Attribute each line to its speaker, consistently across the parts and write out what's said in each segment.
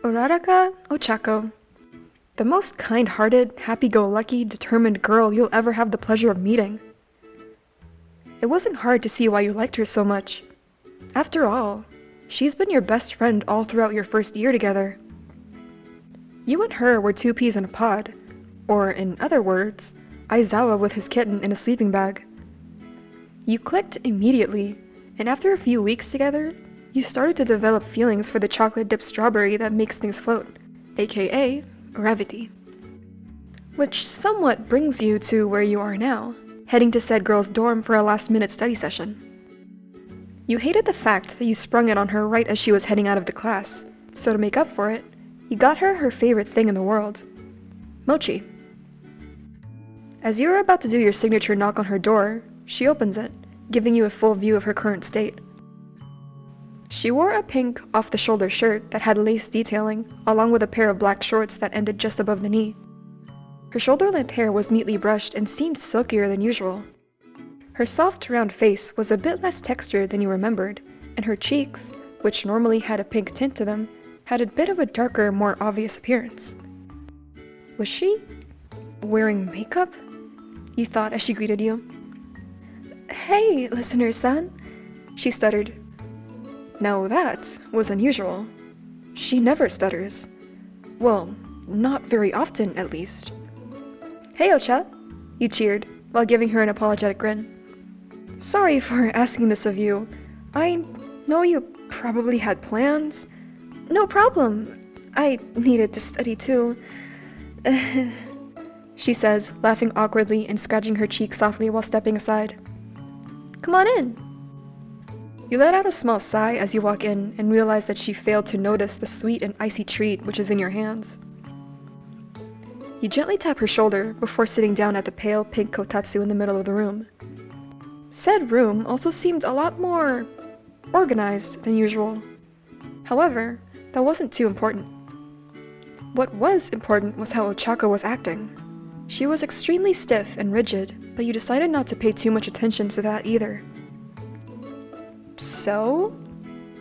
Speaker 1: Uraraka Ochako, the most kind-hearted, happy-go-lucky, determined girl you'll ever have the pleasure of meeting. It wasn't hard to see why you liked her so much. After all, she's been your best friend all throughout your first year together. You and her were two peas in a pod, or in other words, Aizawa with his kitten in a sleeping bag. You clicked immediately, and after a few weeks together, you started to develop feelings for the chocolate-dipped strawberry that makes things float, aka gravity. Which somewhat brings you to where you are now, heading to said girl's dorm for a last-minute study session. You hated the fact that you sprung it on her right as she was heading out of the class, so to make up for it, you got her favorite thing in the world, mochi. As you were about to do your signature knock on her door, she opens it, giving you a full view of her current state. She wore a pink, off-the-shoulder shirt that had lace detailing, along with a pair of black shorts that ended just above the knee. Her shoulder-length hair was neatly brushed and seemed silkier than usual. Her soft, round face was a bit less textured than you remembered, and her cheeks, which normally had a pink tint to them, had a bit of a darker, more obvious appearance. Was she wearing makeup? You thought as she greeted you. "Hey, listener-san," she stuttered. Now that was unusual. She never stutters. Well, not very often, at least. "Hey, Ocha," you cheered, while giving her an apologetic grin. "Sorry for asking this of you. I know you probably had plans." "No problem. I needed to study too." She says, laughing awkwardly and scratching her cheek softly while stepping aside. "Come on in." You let out a small sigh as you walk in and realize that she failed to notice the sweet and icy treat which is in your hands. You gently tap her shoulder before sitting down at the pale pink kotatsu in the middle of the room. Said room also seemed a lot more organized than usual. However, that wasn't too important. What was important was how Ochako was acting. She was extremely stiff and rigid, but you decided not to pay too much attention to that either. "So,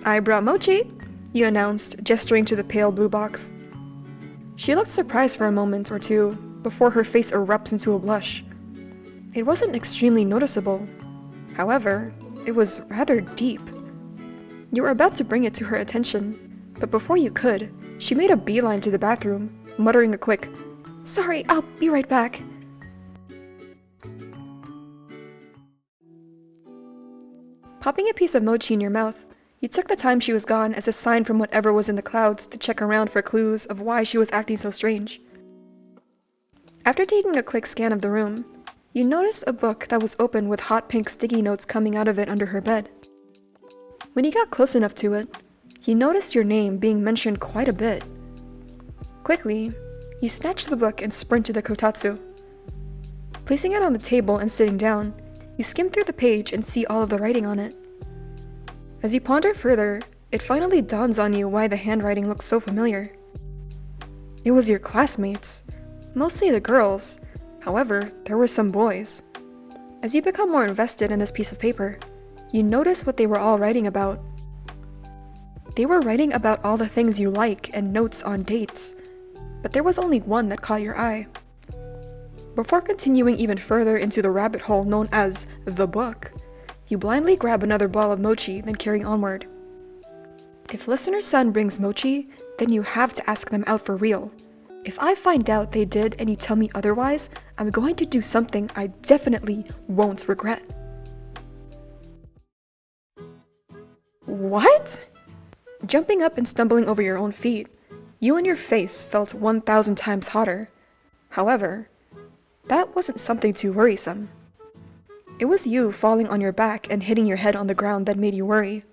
Speaker 1: I brought mochi," you announced, gesturing to the pale blue box. She looked surprised for a moment or two, before her face erupts into a blush. It wasn't extremely noticeable. However, it was rather deep. You were about to bring it to her attention, but before you could, she made a beeline to the bathroom, muttering a quick, "Sorry, I'll be right back." Popping a piece of mochi in your mouth, you took the time she was gone as a sign from whatever was in the clouds to check around for clues of why she was acting so strange. After taking a quick scan of the room, you noticed a book that was open with hot pink sticky notes coming out of it under her bed. When you got close enough to it, you noticed your name being mentioned quite a bit. Quickly, you snatched the book and sprint to the kotatsu. Placing it on the table and sitting down, you skim through the page and see all of the writing on it. As you ponder further, it finally dawns on you why the handwriting looks so familiar. It was your classmates, mostly the girls. However, there were some boys. As you become more invested in this piece of paper, you notice what they were all writing about. They were writing about all the things you like and notes on dates, but there was only one that caught your eye. Before continuing even further into the rabbit hole known as the book, you blindly grab another ball of mochi, then carry onward. If listener-san brings mochi, then you have to ask them out for real. If I find out they did and you tell me otherwise, I'm going to do something I definitely won't regret. What? Jumping up and stumbling over your own feet, you and your face felt 1,000 times hotter. However, that wasn't something too worrisome. It was you falling on your back and hitting your head on the ground that made you worry.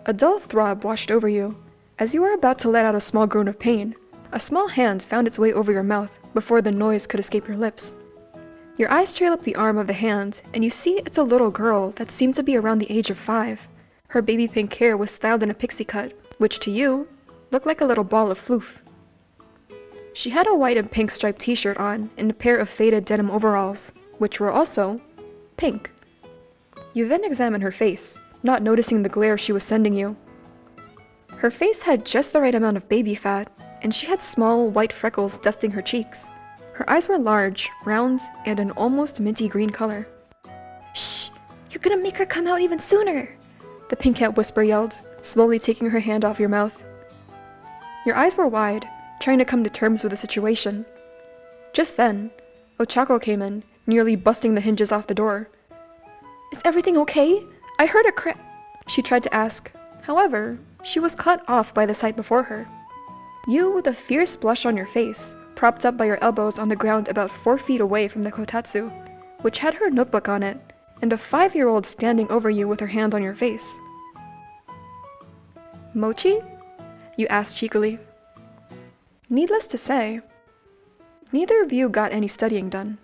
Speaker 1: A dull throb washed over you. As you were about to let out a small groan of pain, a small hand found its way over your mouth before the noise could escape your lips. Your eyes trail up the arm of the hand, and you see it's a little girl that seemed to be around the age of 5. Her baby pink hair was styled in a pixie cut, which to you, looked like a little ball of floof. She had a white and pink striped t-shirt on and a pair of faded denim overalls, which were also pink. You then examine her face, not noticing the glare she was sending you. Her face had just the right amount of baby fat, and she had small, white freckles dusting her cheeks. Her eyes were large, round, and an almost minty green color. "Shh! You're gonna make her come out even sooner!" the pink cat whisper yelled, slowly taking her hand off your mouth. Your eyes were wide, trying to come to terms with the situation. Just then, Ochako came in, nearly busting the hinges off the door. "Is everything okay? I heard a cra—" she tried to ask. However, she was cut off by the sight before her. You, with a fierce blush on your face, propped up by your elbows on the ground about 4 feet away from the kotatsu, which had her notebook on it, and a 5-year-old standing over you with her hand on your face. "Mochi?" you asked cheekily. Needless to say, neither of you got any studying done.